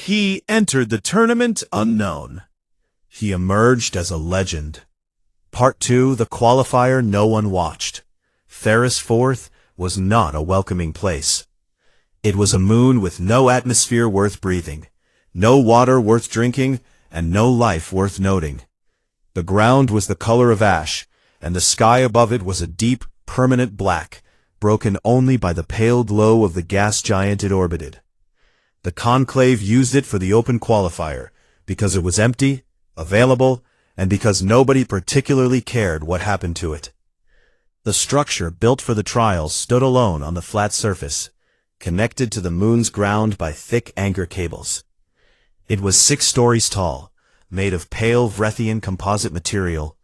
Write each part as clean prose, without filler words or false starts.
He entered the tournament unknown. He emerged as a legend. Part 2, the qualifier no one watched. Theris 4th was not a welcoming place. It was a moon with no atmosphere worth breathing, no water worth drinking, and no life worth noting. The ground was the color of ash, and the sky above it was a deep, permanent black, broken only by the pale glow of the gas giant it orbited. The conclave used it for the open qualifier, because it was empty, available, and because nobody particularly cared what happened to it. The structure built for the trials stood alone on the flat surface, connected to the moon's ground by thick anchor cables. It was 6 stories tall, made of pale Vrethian composite material,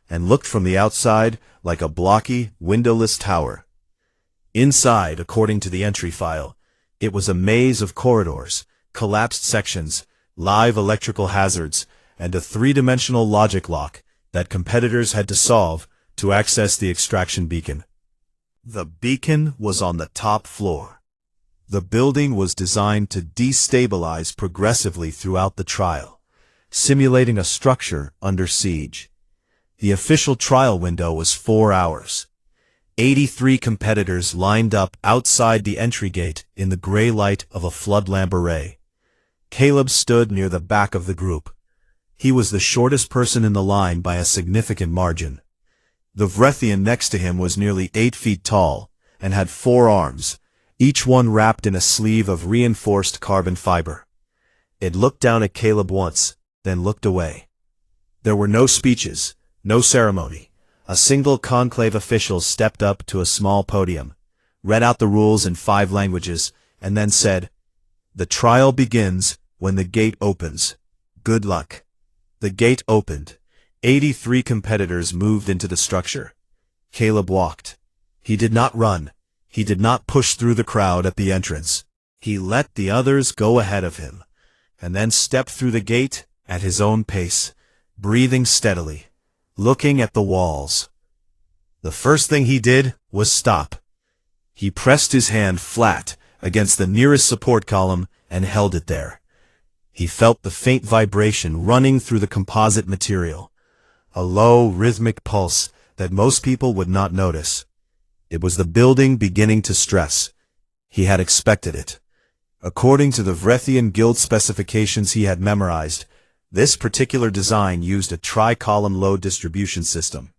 and looked from the outside like a blocky, windowless tower. Inside, according to the entry file, it was a maze of corridors, collapsed sections, live electrical hazards, and a 3-dimensional logic lock that competitors had to solve to access the extraction beacon. The beacon was on the top floor. The building was designed to destabilize progressively throughout the trial, simulating a structure under siege. The official trial window was 4 hours. 83 competitors lined up outside the entry gate in the gray light of a flood lamp array. Caleb stood near the back of the group. He was the shortest person in the line by a significant margin. The Vrethian next to him was nearly 8 feet tall and had 4 arms, each one wrapped in a sleeve of reinforced carbon fiber. It looked down at Caleb once, then looked away. There were no speeches, no ceremony. A single conclave official stepped up to a small podium, read out the rules in 5 languages, and then said, "The trial begins when the gate opens. Good luck." The gate opened. 83 competitors moved into the structure. Caleb walked. He did not run. He did not push through the crowd at the entrance. He let the others go ahead of him, and then stepped through the gate at his own pace, breathing steadily, looking at the walls. The first thing he did was stop. He pressed his hand flat against the nearest support column and held it there. He felt the faint vibration running through the composite material, a low, rhythmic pulse that most people would not notice. It was the building beginning to stress. He had expected it. According to the Vrethian Guild specifications he had memorized, this particular design used a tri-column load distribution system.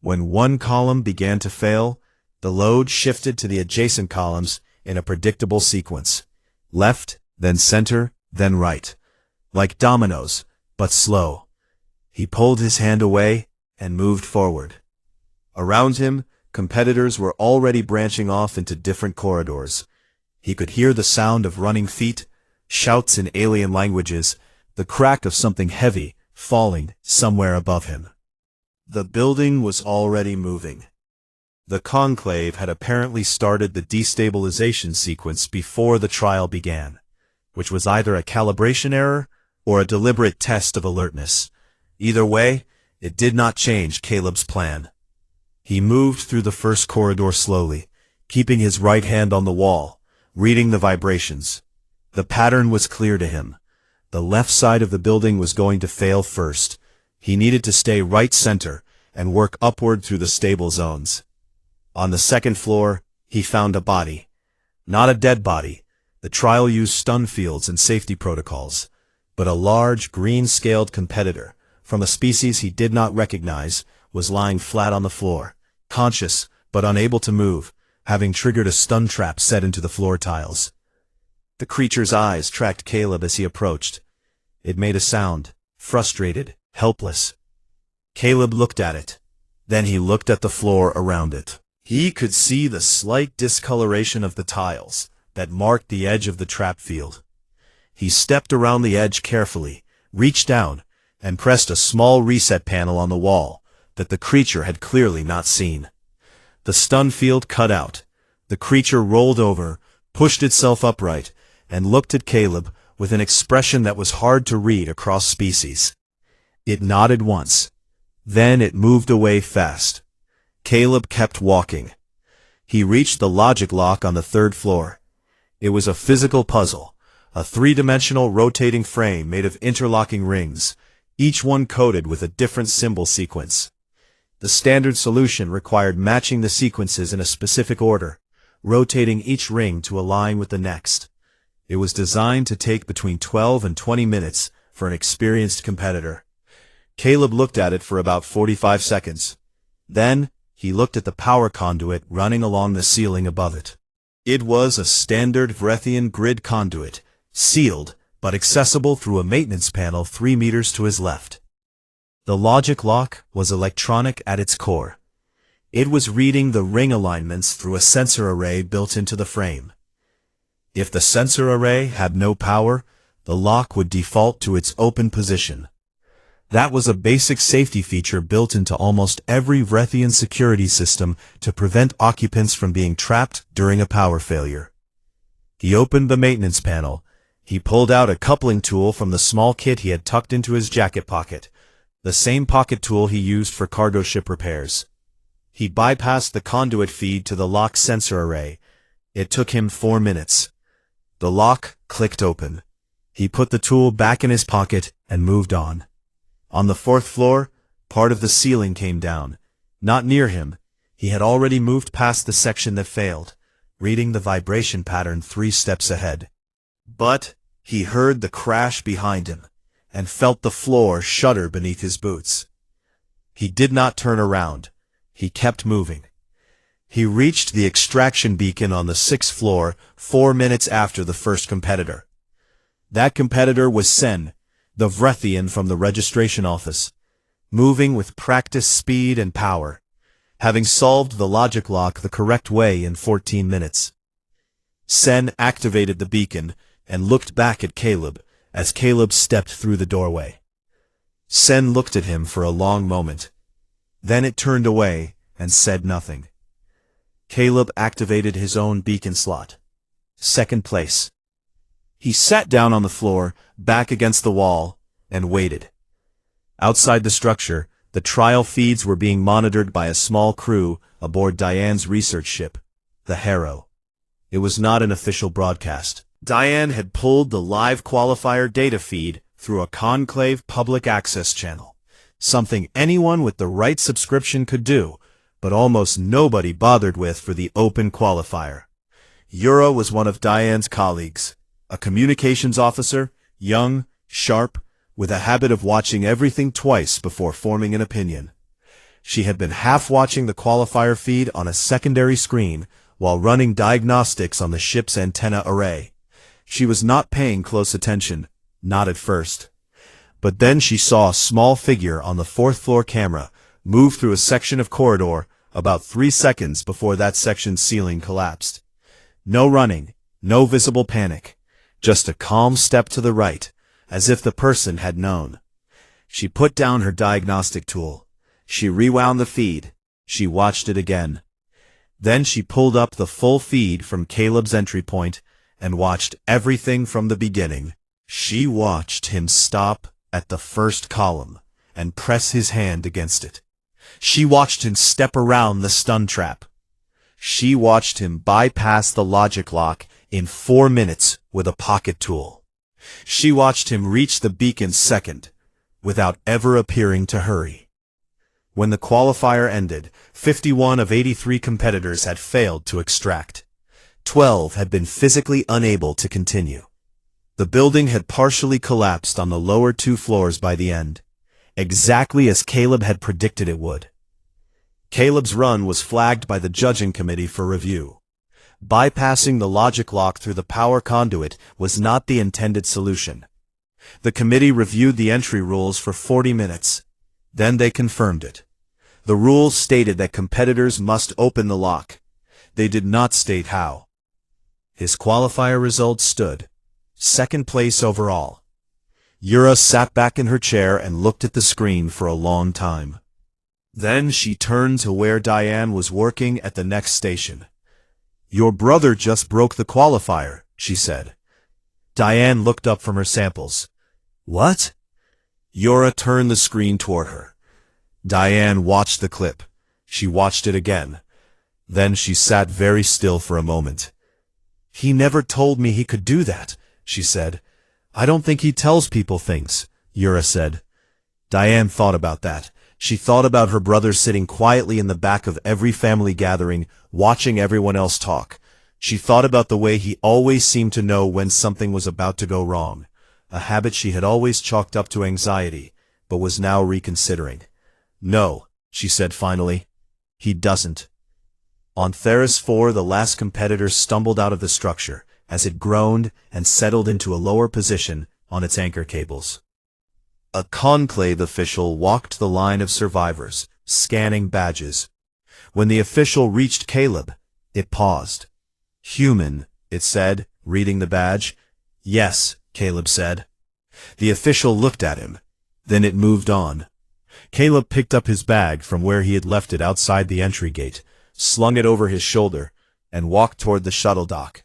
When one column began to fail, the load shifted to the adjacent columns in a predictable sequence. Left, then center, then right. Like dominoes, but slow. He pulled his hand away and moved forward. Around him, competitors were already branching off into different corridors. He could hear the sound of running feet, shouts in alien languages, the crack of something heavy falling somewhere above him. The building was already moving. The conclave had apparently started the destabilization sequence before the trial began, which was either a calibration error or a deliberate test of alertness. Either way, it did not change Caleb's plan. He moved through the first corridor slowly, keeping his right hand on the wall, reading the vibrations. The pattern was clear to him. The left side of the building was going to fail first. He needed to stay right center and work upward through the stable zones. On the second floor, he found a body. Not a dead body. The trial used stun fields and safety protocols, but a large, green-scaled competitor, from a species he did not recognize, was lying flat on the floor, conscious but unable to move, having triggered a stun trap set into the floor tiles. The creature's eyes tracked Caleb as he approached. It made a sound, frustrated, helpless. Caleb looked at it. Then he looked at the floor around it. He could see the slight discoloration of the tiles that marked the edge of the trap field. He stepped around the edge carefully, reached down, and pressed a small reset panel on the wall that the creature had clearly not seen. The stun field cut out. The creature rolled over, pushed itself upright, and looked at Caleb with an expression that was hard to read across species. It nodded once. Then it moved away fast. Caleb kept walking. He reached the logic lock on the 3rd floor. It was a physical puzzle, a three-dimensional rotating frame made of interlocking rings, each one coded with a different symbol sequence. The standard solution required matching the sequences in a specific order, rotating each ring to align with the next. It was designed to take between 12 and 20 minutes for an experienced competitor. Caleb looked at it for about 45 seconds. Then, he looked at the power conduit running along the ceiling above it. It was a standard Vrethian grid conduit, sealed, but accessible through a maintenance panel 3 meters to his left. The logic lock was electronic at its core. It was reading the ring alignments through a sensor array built into the frame. If the sensor array had no power, the lock would default to its open position. That was a basic safety feature built into almost every Vrethian security system to prevent occupants from being trapped during a power failure. He opened the maintenance panel. He pulled out a coupling tool from the small kit he had tucked into his jacket pocket, the same pocket tool he used for cargo ship repairs. He bypassed the conduit feed to the lock sensor array. It took him 4 minutes. The lock clicked open. He put the tool back in his pocket and moved on. On the 4th floor, part of the ceiling came down. Not near him. He had already moved past the section that failed, reading the vibration pattern 3 steps ahead. But he heard the crash behind him and felt the floor shudder beneath his boots. He did not turn around. He kept moving. He reached the extraction beacon on the 6th floor 4 minutes after the first competitor. That competitor was Sen, the Vrethian from the registration office, moving with practiced speed and power, having solved the logic lock the correct way in 14 minutes. Sen activated the beacon and looked back at Caleb as Caleb stepped through the doorway. Sen looked at him for a long moment. Then it turned away and said nothing. Caleb activated his own beacon slot. 2nd place. He sat down on the floor, back against the wall, and waited. Outside the structure, the trial feeds were being monitored by a small crew aboard Diane's research ship, the Harrow. It was not an official broadcast. Diane had pulled the live qualifier data feed through a conclave public access channel, something anyone with the right subscription could do, but almost nobody bothered with for the open qualifier. Yura was one of Diane's colleagues, a communications officer, young, sharp, with a habit of watching everything twice before forming an opinion. She had been half watching the qualifier feed on a secondary screen while running diagnostics on the ship's antenna array. She was not paying close attention, not at first. But then she saw a small figure on the 4th floor camera move through a section of corridor about 3 seconds before that section's ceiling collapsed. No running, no visible panic, just a calm step to the right, as if the person had known. She put down her diagnostic tool. She rewound the feed. She watched it again. Then she pulled up the full feed from Caleb's entry point and watched everything from the beginning. She watched him stop at the first column and press his hand against it. She watched him step around the stun trap. She watched him bypass the logic lock in 4 minutes with a pocket tool. She watched him reach the beacon second, without ever appearing to hurry. When the qualifier ended, 51 of 83 competitors had failed to extract. 12 had been physically unable to continue. The building had partially collapsed on the lower 2 floors by the end, exactly as Caleb had predicted it would. Caleb's run was flagged by the judging committee for review. Bypassing the logic lock through the power conduit was not the intended solution. The committee reviewed the entry rules for 40 minutes. Then they confirmed it. The rules stated that competitors must open the lock. They did not state how. His qualifier results stood. 2nd place overall. Yura sat back in her chair and looked at the screen for a long time. Then she turned to where Diane was working at the next station. "Your brother just broke the qualifier," she said. Diane looked up from her samples. "What?" Yura turned the screen toward her. Diane watched the clip. She watched it again. Then she sat very still for a moment. "He never told me he could do that," she said. I don't think he tells people things, Yura said. Diane thought about that. She thought about her brother sitting quietly in the back of every family gathering, watching everyone else talk. She thought about the way he always seemed to know when something was about to go wrong, a habit she had always chalked up to anxiety, but was now reconsidering. No, she said finally. He doesn't. On Theris 4, the last competitor stumbled out of the structure, as it groaned and settled into a lower position on its anchor cables. A conclave official walked the line of survivors, scanning badges. When the official reached Caleb, it paused. Human, it said, reading the badge. Yes, Caleb said. The official looked at him. Then it moved on. Caleb picked up his bag from where he had left it outside the entry gate, slung it over his shoulder, and walked toward the shuttle dock.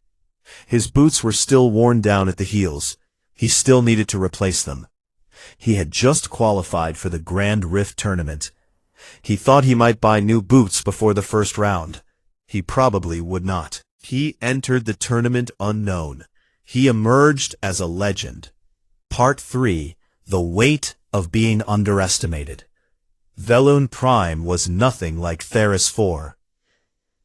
His boots were still worn down at the heels. He still needed to replace them. He had just qualified for the Grand Rift tournament. He thought he might buy new boots before the first round. He probably would not. He entered the tournament unknown. He emerged as a legend. Part 3. The Weight of Being Underestimated. Velun Prime was nothing like Theris 4.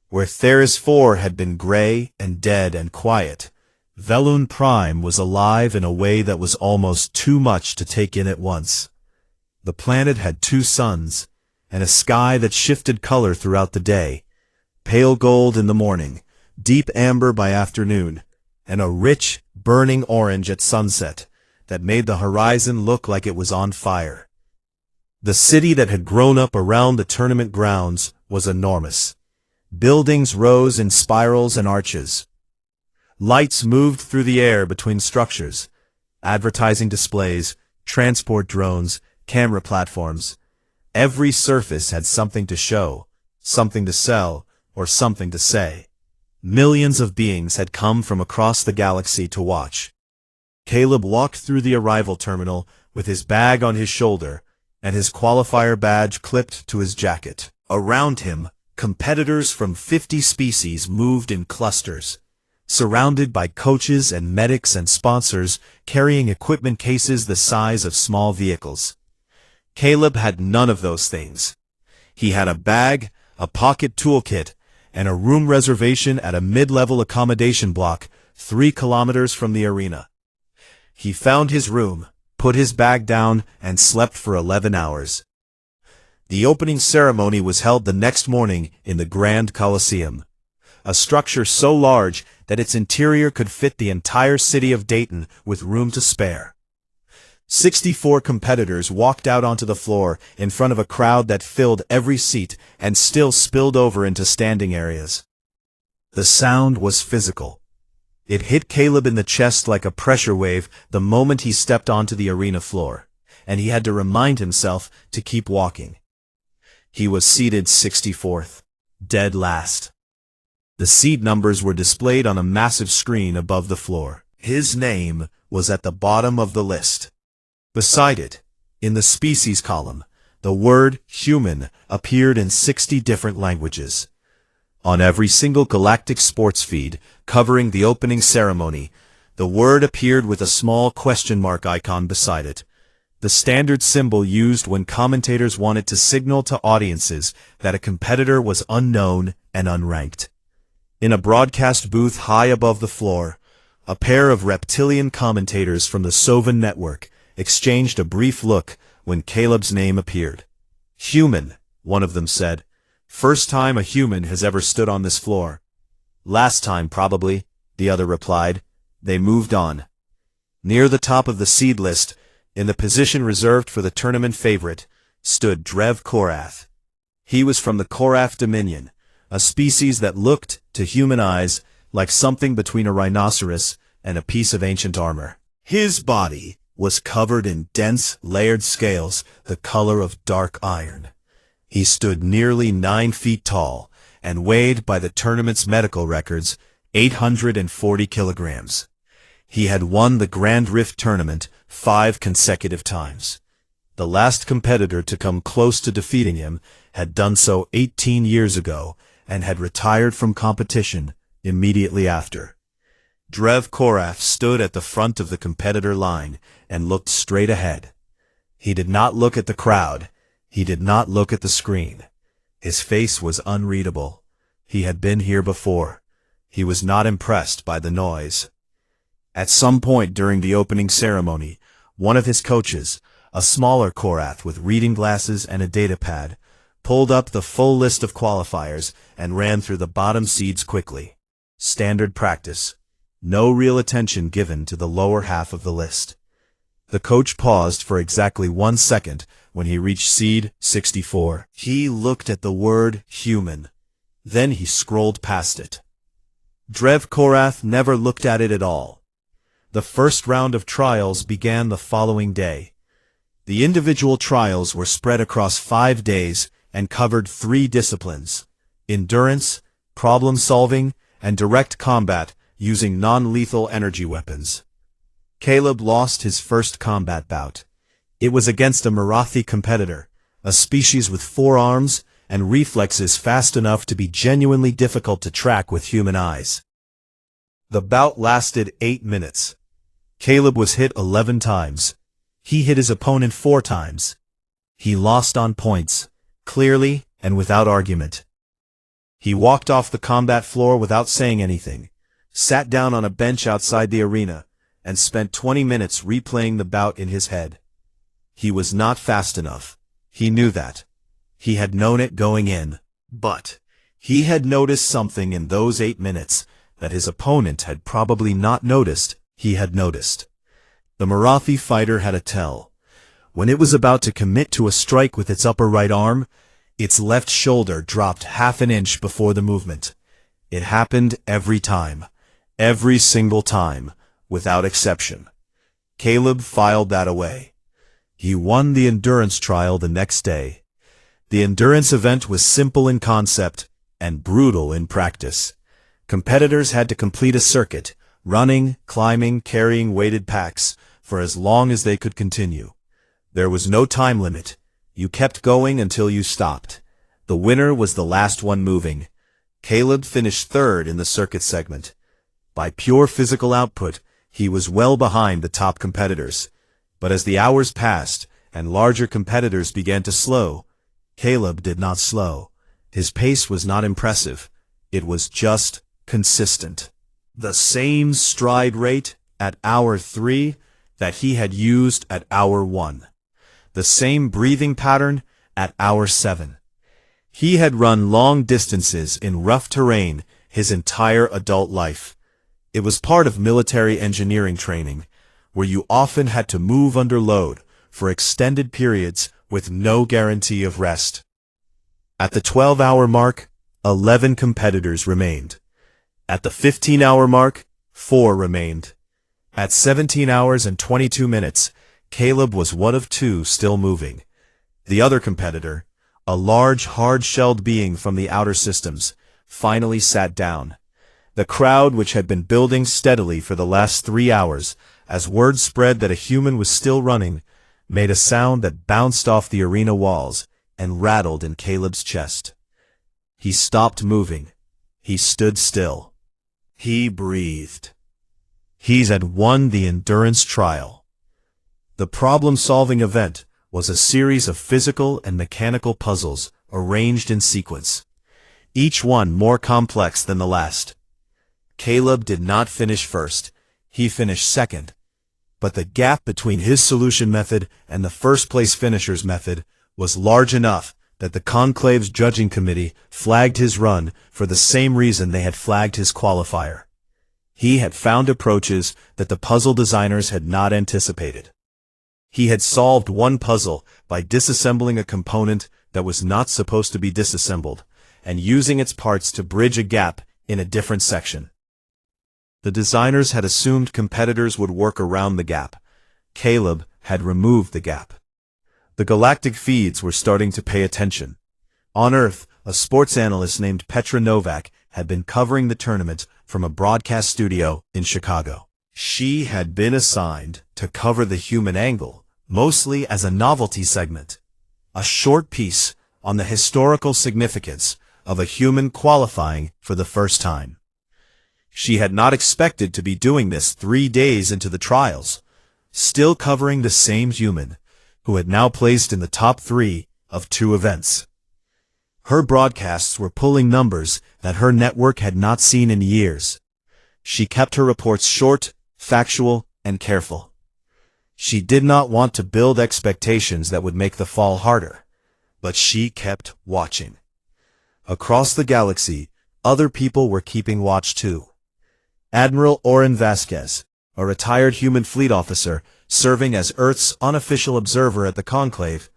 Where Theris 4 had been gray and dead and quiet, Velun Prime was alive in a way that was almost too much to take in at once. The planet had 2 suns, and a sky that shifted color throughout the day, pale gold in the morning, deep amber by afternoon, and a rich, burning orange at sunset that made the horizon look like it was on fire. The city that had grown up around the tournament grounds was enormous. Buildings rose in spirals and arches. Lights moved through the air between structures, advertising displays, transport drones, camera platforms. Every surface had something to show, something to sell, or something to say. Millions of beings had come from across the galaxy to watch. Caleb walked through the arrival terminal with his bag on his shoulder and his qualifier badge clipped to his jacket. Around him, competitors from 50 species moved in clusters, surrounded by coaches and medics and sponsors carrying equipment cases the size of small vehicles. Caleb had none of those things. He had a bag, a pocket toolkit, and a room reservation at a mid-level accommodation block 3 kilometers from the arena. He found his room, put his bag down, and slept for 11 hours. The opening ceremony was held the next morning in the Grand Coliseum, a structure so large that its interior could fit the entire city of Dayton with room to spare. 64 competitors walked out onto the floor in front of a crowd that filled every seat and still spilled over into standing areas. The sound was physical. It hit Caleb in the chest like a pressure wave the moment he stepped onto the arena floor, and he had to remind himself to keep walking. He was seated 64th, dead last. The seat numbers were displayed on a massive screen above the floor. His name was at the bottom of the list. Beside it, in the species column, the word human appeared in 60 different languages. On every single galactic sports feed covering the opening ceremony, the word appeared with a small question mark icon beside it, the standard symbol used when commentators wanted to signal to audiences that a competitor was unknown and unranked. In a broadcast booth high above the floor, a pair of reptilian commentators from the Sovan network exchanged a brief look when Caleb's name appeared. Human, one of them said. First time a human has ever stood on this floor. Last time, probably, the other replied. They moved on. Near the top of the seed list, in the position reserved for the tournament favorite, stood Drev Korath. He was from the Korath Dominion, a species that looked, to human eyes, like something between a rhinoceros and a piece of ancient armor. His body was covered in dense, layered scales the color of dark iron. He stood nearly 9 feet tall and weighed, by the tournament's medical records, 840 kilograms. He had won the Grand Rift tournament 5 consecutive times. The last competitor to come close to defeating him had done so 18 years ago and had retired from competition immediately after. Drev Korath stood at the front of the competitor line and looked straight ahead. He did not look at the crowd. He did not look at the screen. His face was unreadable. He had been here before. He was not impressed by the noise. At some point during the opening ceremony, one of his coaches, a smaller Korath with reading glasses and a datapad, pulled up the full list of qualifiers and ran through the bottom seeds quickly. Standard practice. No real attention given to the lower half of the list. The coach paused for exactly 1 second when he reached seed 64. He looked at the word human. Then he scrolled past it. Drev Korath never looked at it at all. The first round of trials began the following day. The individual trials were spread across 5 days and covered 3 disciplines: endurance, problem-solving, and direct combat using non-lethal energy weapons. Caleb lost his first combat bout. It was against a Marathi competitor, a species with 4 arms and reflexes fast enough to be genuinely difficult to track with human eyes. The bout lasted 8 minutes. Caleb was hit 11 times. He hit his opponent 4 times. He lost on points, clearly and without argument. He walked off the combat floor without saying anything, sat down on a bench outside the arena, and spent 20 minutes replaying the bout in his head. He was not fast enough. He knew that. He had known it going in. But he had noticed something in those 8 minutes that his opponent had probably not noticed he had noticed. The Marathi fighter had a tell. When it was about to commit to a strike with its upper right arm, its left shoulder dropped half an inch before the movement. It happened every time. Every single time, without exception. Caleb filed that away. He won the endurance trial the next day. The endurance event was simple in concept and brutal in practice. Competitors had to complete a circuit, running, climbing, carrying weighted packs, for as long as they could continue. There was no time limit. You kept going until you stopped. The winner was the last one moving. Caleb finished 3rd in the circuit segment. By pure physical output, he was well behind the top competitors. But as the hours passed and larger competitors began to slow, Caleb did not slow. His pace was not impressive. It was just consistent. The same stride rate at hour 3 that he had used at hour 1. The same breathing pattern at hour 7. He had run long distances in rough terrain his entire adult life. It was part of military engineering training, where you often had to move under load for extended periods with no guarantee of rest. At the 12-hour mark, 11 competitors remained. At the 15-hour mark, 4 remained. At 17 hours and 22 minutes, Caleb was one of 2 still moving. The other competitor, a large, hard-shelled being from the outer systems, finally sat down. The crowd, which had been building steadily for the last 3 hours, as word spread that a human was still running, made a sound that bounced off the arena walls and rattled in Caleb's chest. He stopped moving. He stood still. He breathed. He had won the endurance trial. The problem-solving event was a series of physical and mechanical puzzles arranged in sequence, each one more complex than the last. Caleb did not finish first. He finished second. But the gap between his solution method and the first-place finisher's method was large enough that the conclave's judging committee flagged his run for the same reason they had flagged his qualifier. He had found approaches that the puzzle designers had not anticipated. He had solved one puzzle by disassembling a component that was not supposed to be disassembled, and using its parts to bridge a gap in a different section. The designers had assumed competitors would work around the gap. Caleb had removed the gap. The galactic feeds were starting to pay attention. On Earth, a sports analyst named Petra Novak had been covering the tournament from a broadcast studio in Chicago. She had been assigned to cover the human angle, mostly as a novelty segment, a short piece on the historical significance of a human qualifying for the first time. She had not expected to be doing this 3 days into the trials, still covering the same human, who had now placed in the top 3 of 2 events. Her broadcasts were pulling numbers that her network had not seen in years. She kept her reports short, factual, and careful. She did not want to build expectations that would make the fall harder, but she kept watching. Across the galaxy, other people were keeping watch too. Admiral Oren Vasquez, a retired human fleet officer serving as Earth's unofficial observer at the conclave,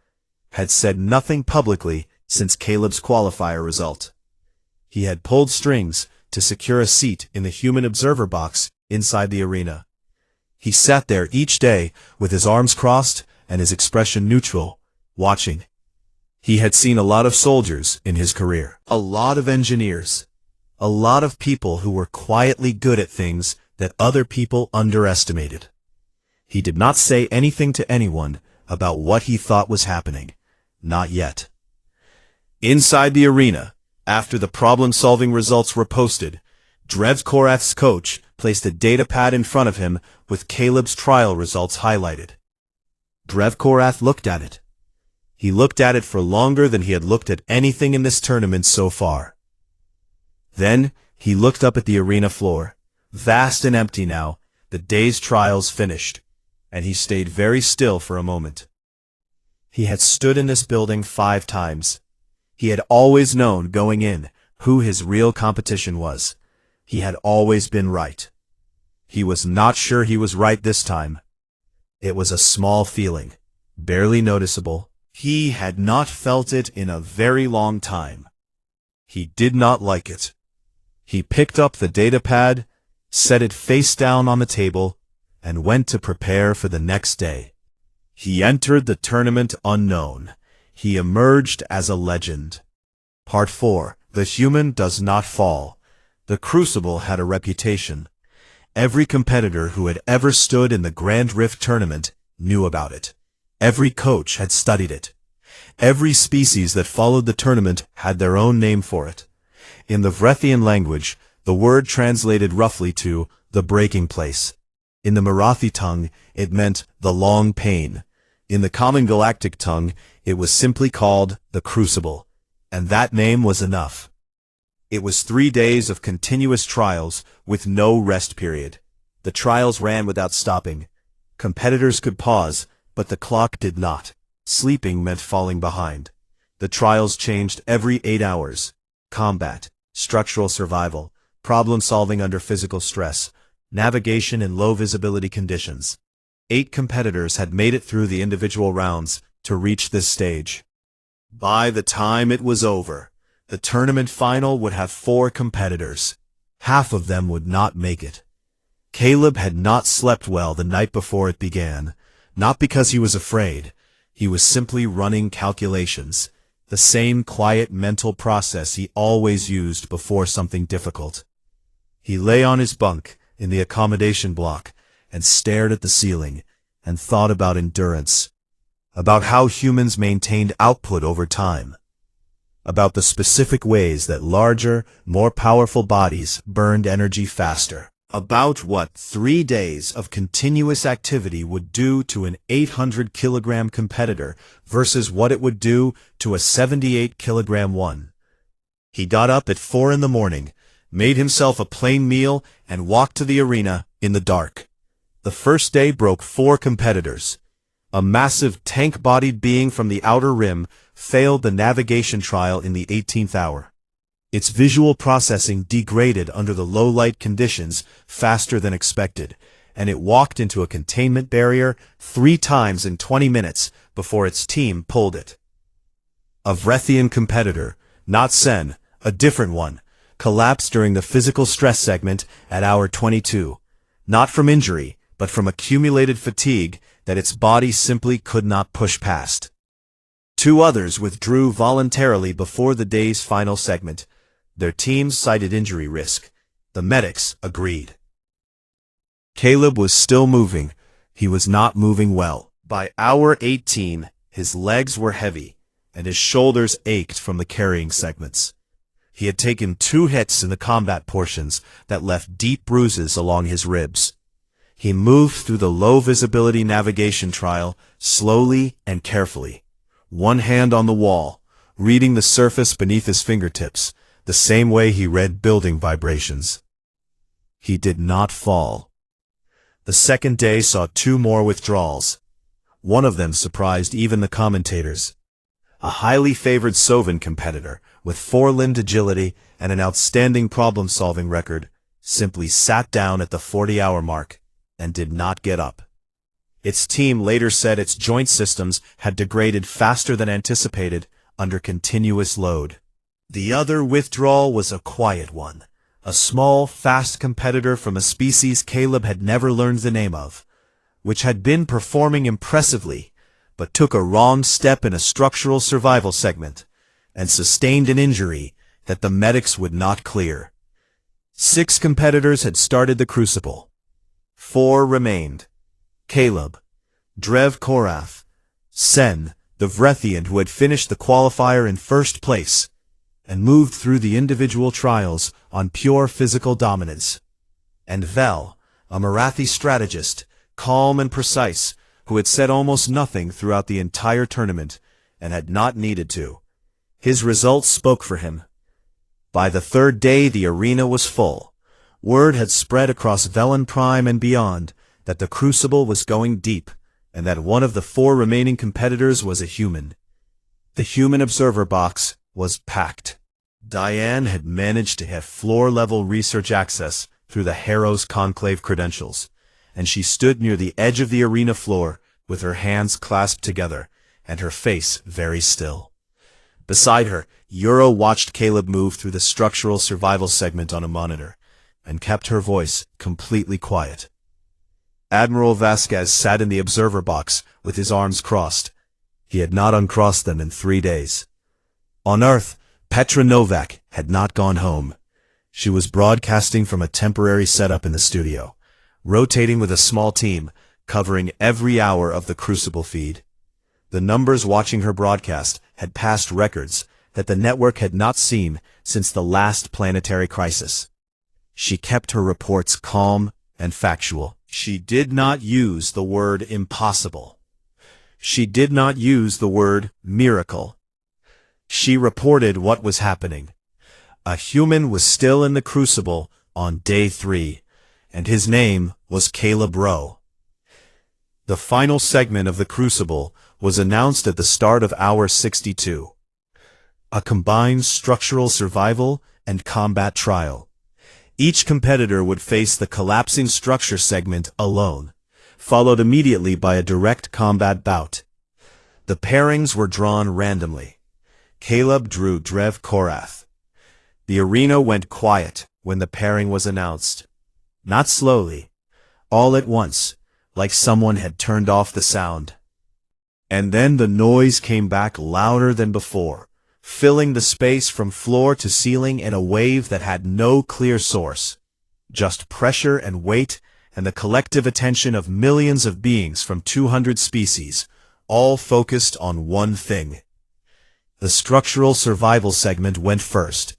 had said nothing publicly since Caleb's qualifier result. He had pulled strings to secure a seat in the human observer box inside the arena. He sat there each day with his arms crossed and his expression neutral, watching. He had seen a lot of soldiers in his career, a lot of engineers, a lot of people who were quietly good at things that other people underestimated. He did not say anything to anyone about what he thought was happening, not yet. Inside the arena, after the problem-solving results were posted, Drev Korath's coach placed a data pad in front of him with Caleb's trial results highlighted. Drev Korath looked at it. He looked at it for longer than he had looked at anything in this tournament so far. Then, he looked up at the arena floor, vast and empty now, the day's trials finished, and he stayed very still for a moment. He had stood in this building 5 times. He had always known going in who his real competition was. He had always been right. He was not sure he was right this time. It was a small feeling, barely noticeable. He had not felt it in a very long time. He did not like it. He picked up the data pad, set it face down on the table, and went to prepare for the next day. He entered the tournament unknown. He emerged as a legend. Part 4. The human does not fall. The Crucible had a reputation. Every competitor who had ever stood in the Grand Rift tournament knew about it. Every coach had studied it. Every species that followed the tournament had their own name for it. In the Vrethian language, the word translated roughly to the breaking place. In the Marathi tongue, it meant the long pain. In the common galactic tongue, it was simply called the Crucible, and that name was enough. It was 3 days of continuous trials with no rest period. The trials ran without stopping. Competitors could pause, but the clock did not. Sleeping meant falling behind. The trials changed every 8 hours. Combat, structural survival, problem-solving under physical stress, navigation in low-visibility conditions. 8 competitors had made it through the individual rounds to reach this stage. By the time it was over, the tournament final would have 4 competitors. Half of them would not make it. Caleb had not slept well the night before it began, not because he was afraid. He was simply running calculations, the same quiet mental process he always used before something difficult. He lay on his bunk in the accommodation block and stared at the ceiling and thought about endurance, about how humans maintained output over time, about the specific ways that larger, more powerful bodies burned energy faster, about what 3 days of continuous activity would do to an 800-kilogram competitor versus what it would do to a 78-kilogram one. He got up at 4 in the morning, made himself a plain meal, and walked to the arena in the dark. The first day broke 4 competitors. A massive tank-bodied being from the outer rim failed the navigation trial in the 18th hour. Its visual processing degraded under the low-light conditions faster than expected, and it walked into a containment barrier 3 times in 20 minutes before its team pulled it. A Vrethian competitor, not Sen, a different one, collapsed during the physical stress segment at hour 22, not from injury, but from accumulated fatigue that its body simply could not push past. 2 others withdrew voluntarily before the day's final segment. Their teams cited injury risk. The medics agreed. Caleb was still moving. He was not moving well. By hour 18, his legs were heavy, and his shoulders ached from the carrying segments. He had taken 2 hits in the combat portions that left deep bruises along his ribs. He moved through the low-visibility navigation trial slowly and carefully, one hand on the wall, reading the surface beneath his fingertips, the same way he read building vibrations. He did not fall. The second day saw 2 more withdrawals. One of them surprised even the commentators. A highly favored Sovan competitor, with 4-limbed agility and an outstanding problem-solving record, simply sat down at the 40-hour mark and did not get up. Its team later said its joint systems had degraded faster than anticipated under continuous load. The other withdrawal was a quiet one, a small, fast competitor from a species Caleb had never learned the name of, which had been performing impressively, but took a wrong step in a structural survival segment, and sustained an injury that the medics would not clear. 6 competitors had started the crucible. 4 remained. Caleb, Drev Korath, Sen, the Vrethian who had finished the qualifier in first place, and moved through the individual trials on pure physical dominance, and Vel, a Marathi strategist, calm and precise, who had said almost nothing throughout the entire tournament, and had not needed to. His results spoke for him. By the 3rd day the arena was full. Word had spread across Velen Prime and beyond that the crucible was going deep, and that one of the 4 remaining competitors was a human. The human observer box was packed. Diane had managed to have floor-level research access through the Harrow's Conclave credentials, and she stood near the edge of the arena floor with her hands clasped together and her face very still. Beside her, Euro watched Caleb move through the structural survival segment on a monitor, and kept her voice completely quiet. Admiral Vasquez sat in the observer box with his arms crossed. He had not uncrossed them in 3 days. On Earth, Petra Novak had not gone home. She was broadcasting from a temporary setup in the studio, rotating with a small team, covering every hour of the Crucible feed. The numbers watching her broadcast had passed records that the network had not seen since the last planetary crisis. She kept her reports calm and factual. She did not use the word impossible. She did not use the word miracle. She reported what was happening. A human was still in the Crucible on day 3, and his name was Caleb Rowe. The final segment of the Crucible was announced at the start of Hour 62. A combined structural survival and combat trial. Each competitor would face the collapsing structure segment alone, followed immediately by a direct combat bout. The pairings were drawn randomly. Caleb drew Drev Korath. The arena went quiet when the pairing was announced. Not slowly, all at once, like someone had turned off the sound. And then the noise came back louder than before, filling the space from floor to ceiling in a wave that had no clear source. Just pressure and weight and the collective attention of millions of beings from 200 species, all focused on one thing. The structural survival segment went first.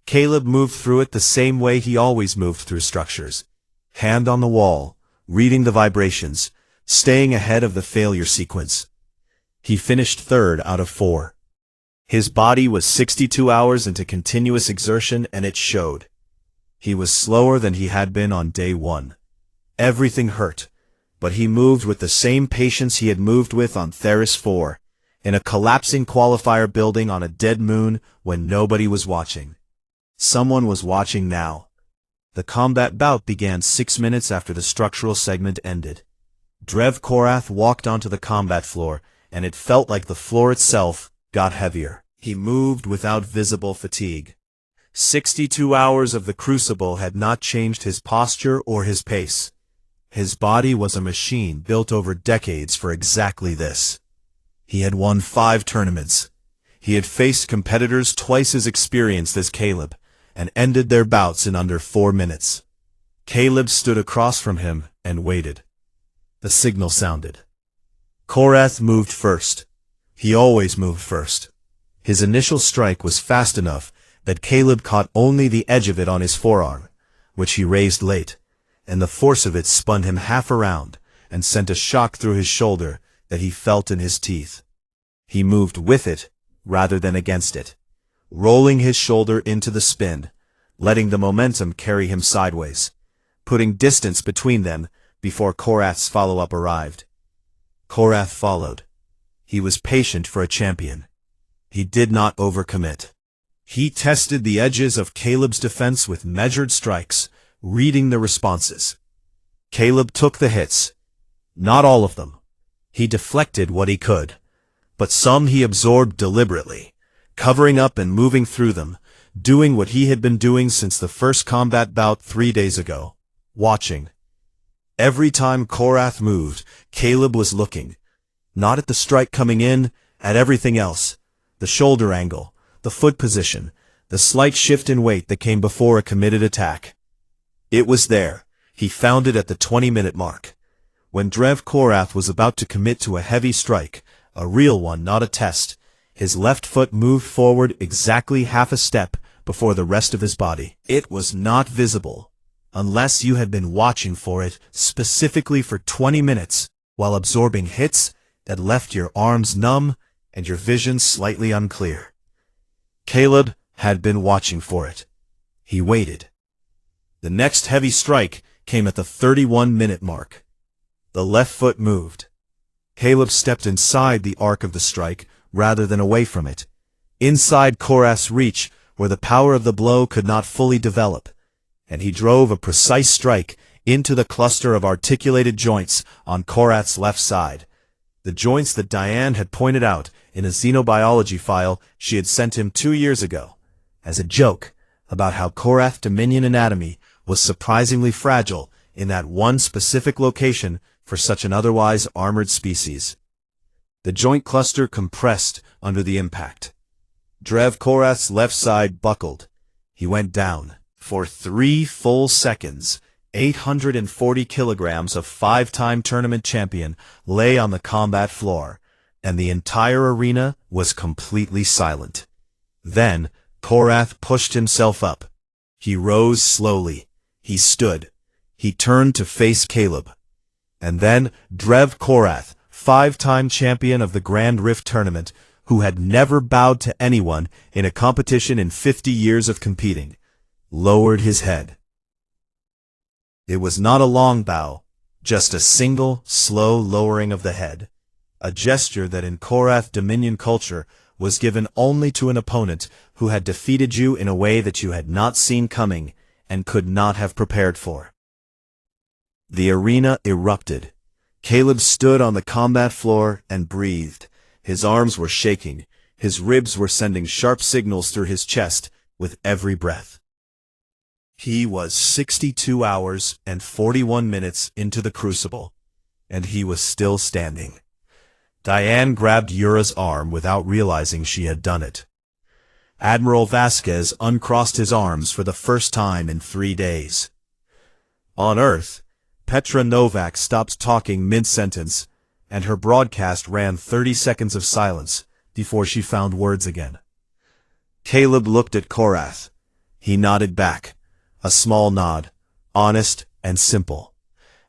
Caleb moved through it the same way he always moved through structures. Hand on the wall, reading the vibrations, staying ahead of the failure sequence. He finished 3rd out of 4. His body was 62 hours into continuous exertion, and it showed. He was slower than he had been on day 1. Everything hurt, but he moved with the same patience he had moved with on Theris 4, in a collapsing qualifier building on a dead moon when nobody was watching. Someone was watching now. The combat bout began 6 minutes after the structural segment ended. Drev Korath walked onto the combat floor, and it felt like the floor itself got heavier. He moved without visible fatigue. 62 hours of the Crucible had not changed his posture or his pace. His body was a machine built over decades for exactly this. He had won 5 tournaments. He had faced competitors twice as experienced as Caleb, and ended their bouts in under 4 minutes. Caleb stood across from him and waited. The signal sounded. Korath moved first. He always moved first. His initial strike was fast enough that Caleb caught only the edge of it on his forearm, which he raised late, and the force of it spun him half around and sent a shock through his shoulder that he felt in his teeth. He moved with it rather than against it, rolling his shoulder into the spin, letting the momentum carry him sideways, putting distance between them before Korath's follow-up arrived. Korath followed. He was patient for a champion. He did not overcommit. He tested the edges of Caleb's defense with measured strikes, reading the responses. Caleb took the hits. Not all of them. He deflected what he could, but some he absorbed deliberately, covering up and moving through them, doing what he had been doing since the first combat bout 3 days ago, watching. Every time Korath moved, Caleb was looking, not at the strike coming in, at everything else, the shoulder angle, the foot position, the slight shift in weight that came before a committed attack. It was there. He found it at the 20-minute mark. When Drev Korath was about to commit to a heavy strike, a real one, not a test, his left foot moved forward exactly half a step before the rest of his body. It was not visible, unless you had been watching for it specifically for 20 minutes while absorbing hits that left your arms numb and your vision slightly unclear. Caleb had been watching for it. He waited. The next heavy strike came at the 31-minute mark. The left foot moved. Caleb stepped inside the arc of the strike rather than away from it, inside Korath's reach where the power of the blow could not fully develop, and he drove a precise strike into the cluster of articulated joints on Korath's left side, the joints that Diane had pointed out in a xenobiology file she had sent him 2 years ago, as a joke about how Korath Dominion anatomy was surprisingly fragile in that one specific location for such an otherwise armored species. The joint cluster compressed under the impact. Drev Korath's left side buckled. He went down. For 3 full seconds, 840 kilograms of 5-time tournament champion lay on the combat floor, and the entire arena was completely silent. Then, Korath pushed himself up. He rose slowly. He stood. He turned to face Caleb. And then Drev Korath, 5-time champion of the Grand Rift tournament, who had never bowed to anyone in a competition in 50 years of competing, lowered his head. It was not a long bow, just a single, slow lowering of the head, a gesture that in Korath Dominion culture was given only to an opponent who had defeated you in a way that you had not seen coming and could not have prepared for. The arena erupted. Caleb stood on the combat floor and breathed. His arms were shaking. His ribs were sending sharp signals through his chest with every breath. He was 62 hours and 41 minutes into the crucible, and he was still standing. Diane grabbed Yura's arm without realizing she had done it. Admiral Vasquez uncrossed his arms for the first time in 3 days. On Earth, Petra Novak stopped talking mid-sentence, and her broadcast ran 30 seconds of silence before she found words again. Caleb looked at Korath. He nodded back, a small nod, honest and simple.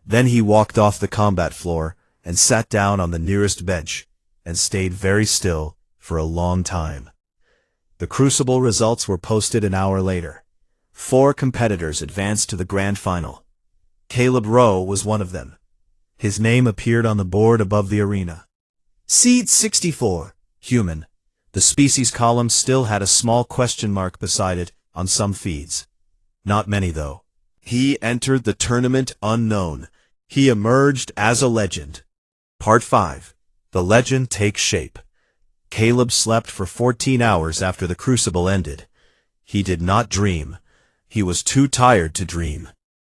Then he walked off the combat floor and sat down on the nearest bench and stayed very still for a long time. The crucible results were posted an hour later. 4 competitors advanced to the grand final. Caleb Rowe was one of them. His name appeared on the board above the arena. Seed 64, human. The species column still had a small question mark beside it on some feeds. Not many, though. He entered the tournament unknown. He emerged as a legend. Part 5. The legend takes shape. Caleb slept for 14 hours after the crucible ended. He did not dream. He was too tired to dream.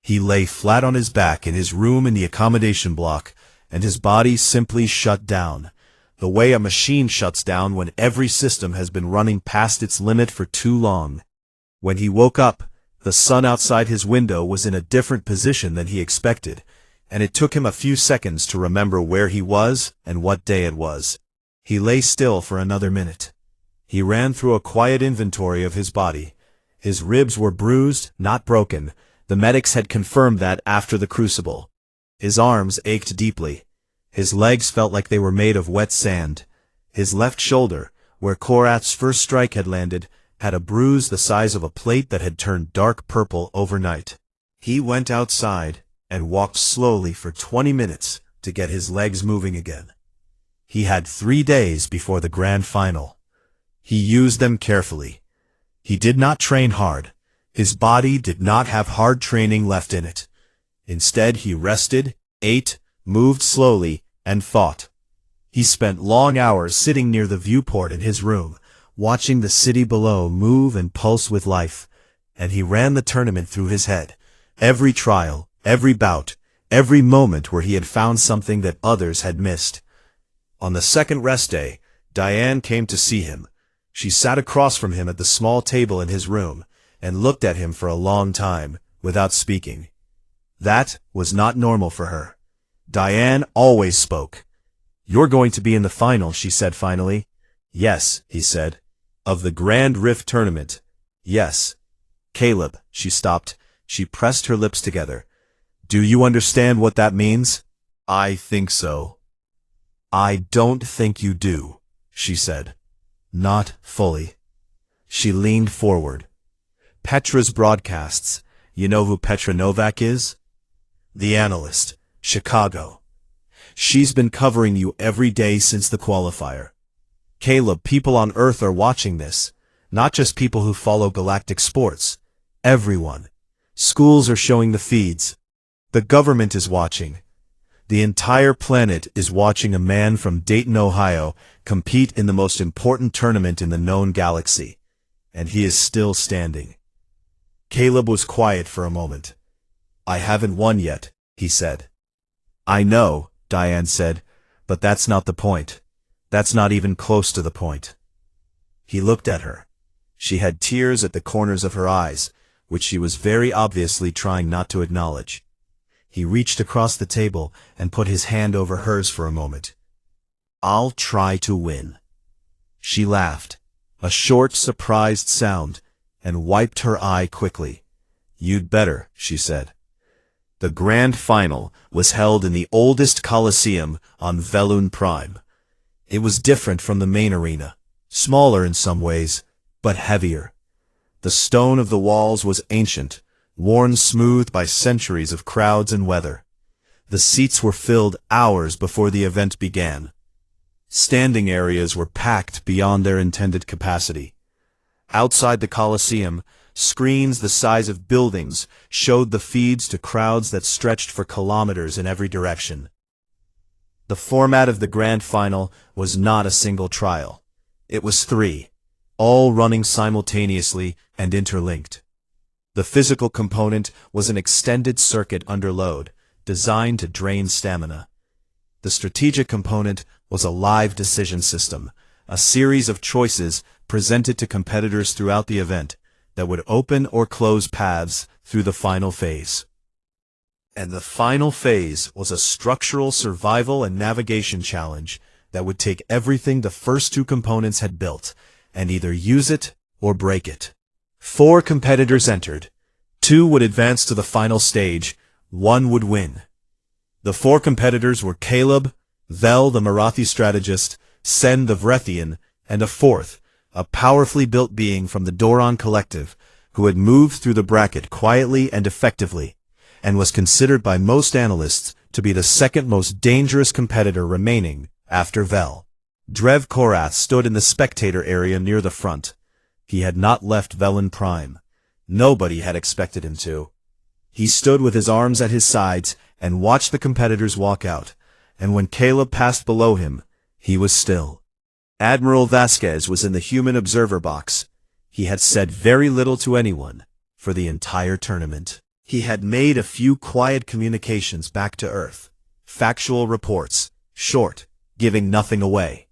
He lay flat on his back in his room in the accommodation block, and his body simply shut down, the way a machine shuts down when every system has been running past its limit for too long. When he woke up, the sun outside his window was in a different position than he expected, and it took him a few seconds to remember where he was and what day it was. He lay still for another minute. He ran through a quiet inventory of his body. His ribs were bruised, not broken. The medics had confirmed that after the crucible. His arms ached deeply. His legs felt like they were made of wet sand. His left shoulder, where Korath's first strike had landed, had a bruise the size of a plate that had turned dark purple overnight. He went outside and walked slowly for 20 minutes to get his legs moving again. He had 3 days before the grand final. He used them carefully. He did not train hard. His body did not have hard training left in it. Instead, he rested, ate, moved slowly, and thought. He spent long hours sitting near the viewport in his room, watching the city below move and pulse with life, and he ran the tournament through his head. Every trial, every bout, every moment where he had found something that others had missed. On the second rest day, Diane came to see him. She sat across from him at the small table in his room and looked at him for a long time, without speaking. That was not normal for her. Diane always spoke. "You're going to be in the final," she said finally. "Yes," he said. "Of the Grand Rift Tournament." "Yes." "Caleb," she stopped. She pressed her lips together. "Do you understand what that means?" "I think so." "I don't think you do," she said. "Not fully." She leaned forward. "Petra's broadcasts. You know who Petra Novak is?" "The analyst. Chicago. She's been covering you every day since the qualifier. Caleb, people on Earth are watching this. Not just people who follow galactic sports. Everyone. Schools are showing the feeds. The government is watching. The entire planet is watching a man from Dayton, Ohio, compete in the most important tournament in the known galaxy. And he is still standing." Caleb was quiet for a moment. "I haven't won yet," he said. "I know," Diane said, "but that's not the point. That's not even close to the point." He looked at her. She had tears at the corners of her eyes, which she was very obviously trying not to acknowledge. He reached across the table and put his hand over hers for a moment. "I'll try to win." She laughed, a short, surprised sound, and wiped her eye quickly. "You'd better," she said. The grand final was held in the oldest Coliseum on Velun Prime. It was different from the main arena, smaller in some ways, but heavier. The stone of the walls was ancient, worn smooth by centuries of crowds and weather. The seats were filled hours before the event began. Standing areas were packed beyond their intended capacity. Outside the Coliseum, screens the size of buildings showed the feeds to crowds that stretched for kilometers in every direction. The format of the grand final was not a single trial. It was 3, all running simultaneously and interlinked. The physical component was an extended circuit under load, designed to drain stamina. The strategic component was a live decision system, a series of choices presented to competitors throughout the event that would open or close paths through the final phase. And the final phase was a structural survival and navigation challenge that would take everything the first 2 components had built and either use it or break it. 4 competitors entered. 2 would advance to the final stage. 1 would win. The 4 competitors were Caleb, Vel the Marathi strategist, Sen the Vrethian, and a 4th, a powerfully built being from the Doron Collective, who had moved through the bracket quietly and effectively, and was considered by most analysts to be the second most dangerous competitor remaining after Vel. Drev Korath stood in the spectator area near the front. He had not left Velun Prime. Nobody had expected him to. He stood with his arms at his sides and watched the competitors walk out, and when Caleb passed below him, he was still. Admiral Vasquez was in the human observer box. He had said very little to anyone for the entire tournament. He had made a few quiet communications back to Earth, factual reports, short, giving nothing away.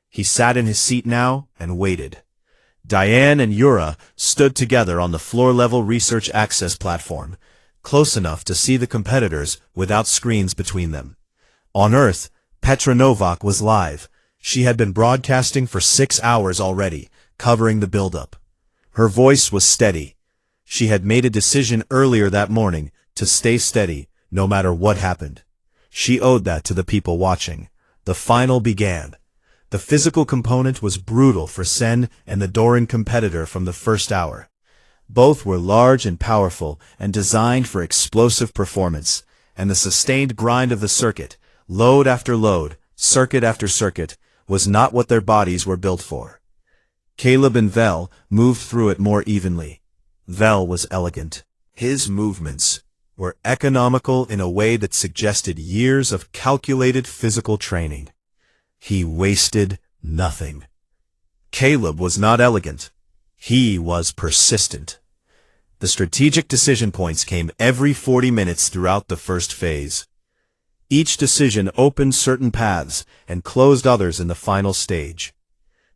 He sat in his seat now and waited. Diane and Yura stood together on the floor-level research access platform, close enough to see the competitors without screens between them. On Earth, Petra Novak was live. She had been broadcasting for 6 hours already, covering the buildup. Her voice was steady. She had made a decision earlier that morning to stay steady, no matter what happened. She owed that to the people watching. The final began. The physical component was brutal for Sen and the Doran competitor from the first hour. Both were large and powerful and designed for explosive performance, and the sustained grind of the circuit, load after load, circuit after circuit, was not what their bodies were built for. Caleb and Vel moved through it more evenly. Vel was elegant. His movements were economical in a way that suggested years of calculated physical training. He wasted nothing. Caleb was not elegant. He was persistent. The strategic decision points came every 40 minutes throughout the first phase. Each decision opened certain paths and closed others in the final stage.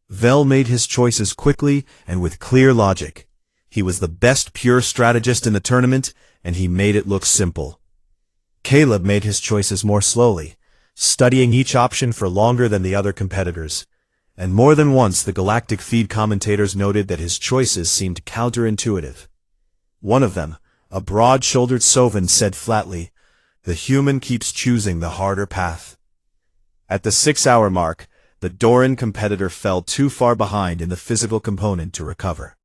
Vel made his choices quickly and with clear logic. He was the best pure strategist in the tournament, and he made it look simple. Caleb made his choices more slowly, studying each option for longer than the other competitors. And more than once the Galactic feed commentators noted that his choices seemed counterintuitive. One of them, a broad-shouldered Sovan, said flatly, "The human keeps choosing the harder path." At the 6-hour mark, the Doran competitor fell too far behind in the physical component to recover.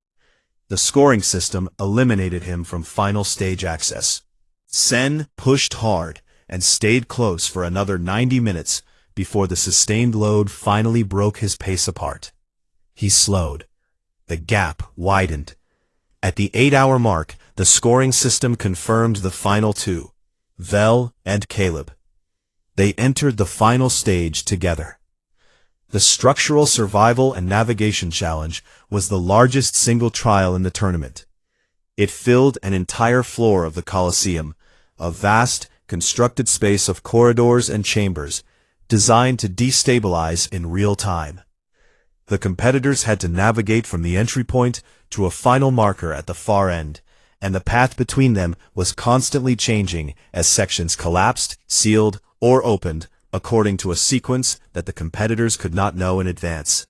The scoring system eliminated him from final stage access. Sen pushed hard and stayed close for another 90 minutes before the sustained load finally broke his pace apart. He slowed. The gap widened. At the 8-hour mark, the scoring system confirmed the final two, Vel and Caleb. They entered the final stage together. The Structural Survival and Navigation Challenge was the largest single trial in the tournament. It filled an entire floor of the Colosseum, a vast, constructed space of corridors and chambers, designed to destabilize in real time. The competitors had to navigate from the entry point to a final marker at the far end, and the path between them was constantly changing as sections collapsed, sealed, or opened, according to a sequence that the competitors could not know in advance.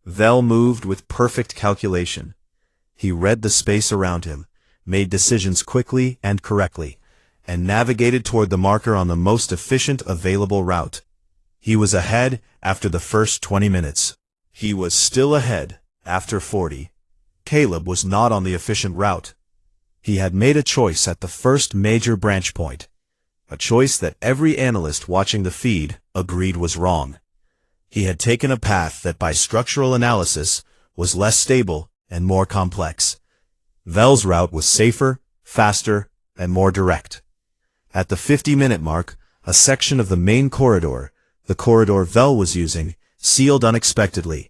Vel moved with perfect calculation. He read the space around him, made decisions quickly and correctly, and navigated toward the marker on the most efficient available route. He was ahead after the first 20 minutes. He was still ahead after 40. Caleb was not on the efficient route. He had made a choice at the first major branch point, a choice that every analyst watching the feed agreed was wrong. He had taken a path that by structural analysis was less stable and more complex. Vel's route was safer, faster, and more direct. At the 50-minute mark, a section of the main corridor, the corridor Vel was using, sealed unexpectedly.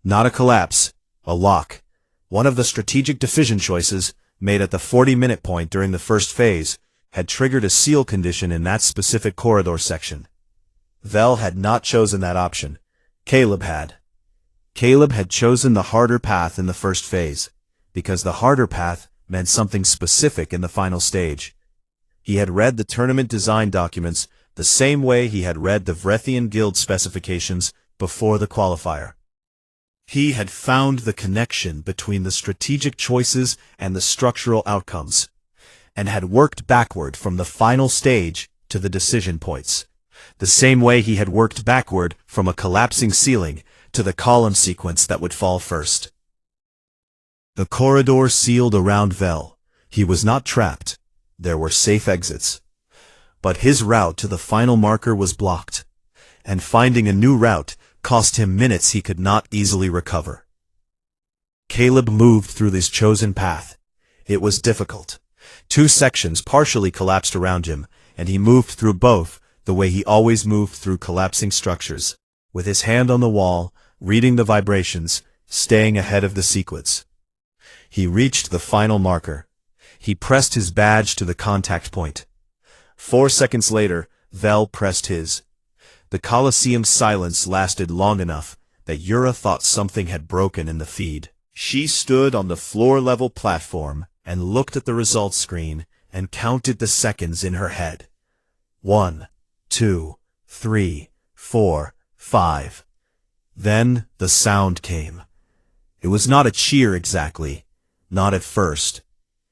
Not a collapse, a lock. One of the strategic decision choices, made at the 40-minute point during the first phase, had triggered a seal condition in that specific corridor section. Vel had not chosen that option. Caleb had. Caleb had chosen the harder path in the first phase, because the harder path meant something specific in the final stage. He had read the tournament design documents the same way he had read the Vrethian Guild specifications before the qualifier. He had found the connection between the strategic choices and the structural outcomes, and had worked backward from the final stage to the decision points, the same way he had worked backward from a collapsing ceiling to the column sequence that would fall first. The corridor sealed around Vel. He was not trapped. There were safe exits. But his route to the final marker was blocked, and finding a new route cost him minutes he could not easily recover. Caleb moved through this chosen path. It was difficult. 2 sections partially collapsed around him, and he moved through both the way he always moved through collapsing structures, with his hand on the wall, reading the vibrations, staying ahead of the sequence. He reached the final marker. He pressed his badge to the contact point. 4 seconds later, Vel pressed his. The Colosseum's silence lasted long enough that Yura thought something had broken in the feed. She stood on the floor-level platform and looked at the results screen and counted the seconds in her head. 1, 2, 3, 4, 5. Then the sound came. It was not a cheer exactly, not at first.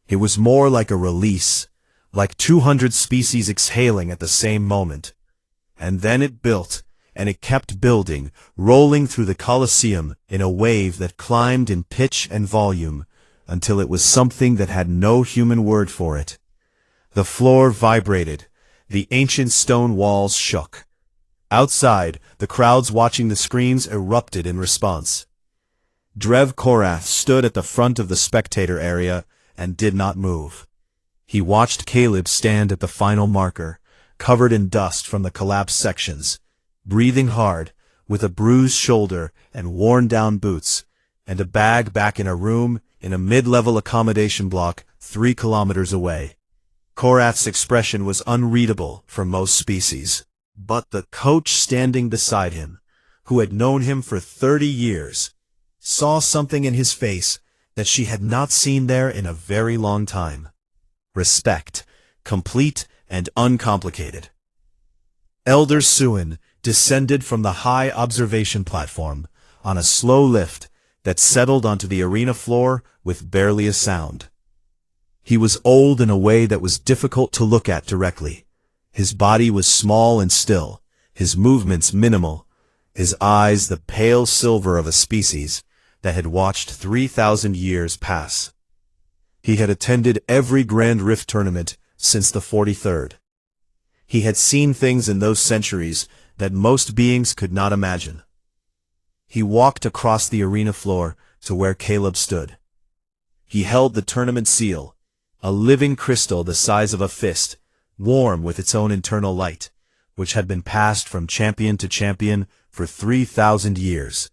It was more like a release, like 200 species exhaling at the same moment. And then it built, and it kept building, rolling through the Colosseum in a wave that climbed in pitch and volume, until it was something that had no human word for it. The floor vibrated, the ancient stone walls shook. Outside, the crowds watching the screens erupted in response. Drev Korath stood at the front of the spectator area and did not move. He watched Caleb stand at the final marker, covered in dust from the collapsed sections, breathing hard, with a bruised shoulder and worn-down boots, and a bag back in a room in a mid-level accommodation block 3 kilometers away. Korath's expression was unreadable for most species, but the coach standing beside him, who had known him for 30 years, saw something in his face that she had not seen there in a very long time. Respect, complete and uncomplicated. Elder Suin descended from the high observation platform on a slow lift that settled onto the arena floor with barely a sound. He was old in a way that was difficult to look at directly. His body was small and still, his movements minimal, his eyes the pale silver of a species that had watched 3,000 years pass. He had attended every Grand Rift tournament since the 43rd. He had seen things in those centuries that most beings could not imagine. He walked across the arena floor to where Caleb stood. He held the tournament seal, a living crystal the size of a fist, warm with its own internal light, which had been passed from champion to champion for 3,000 years.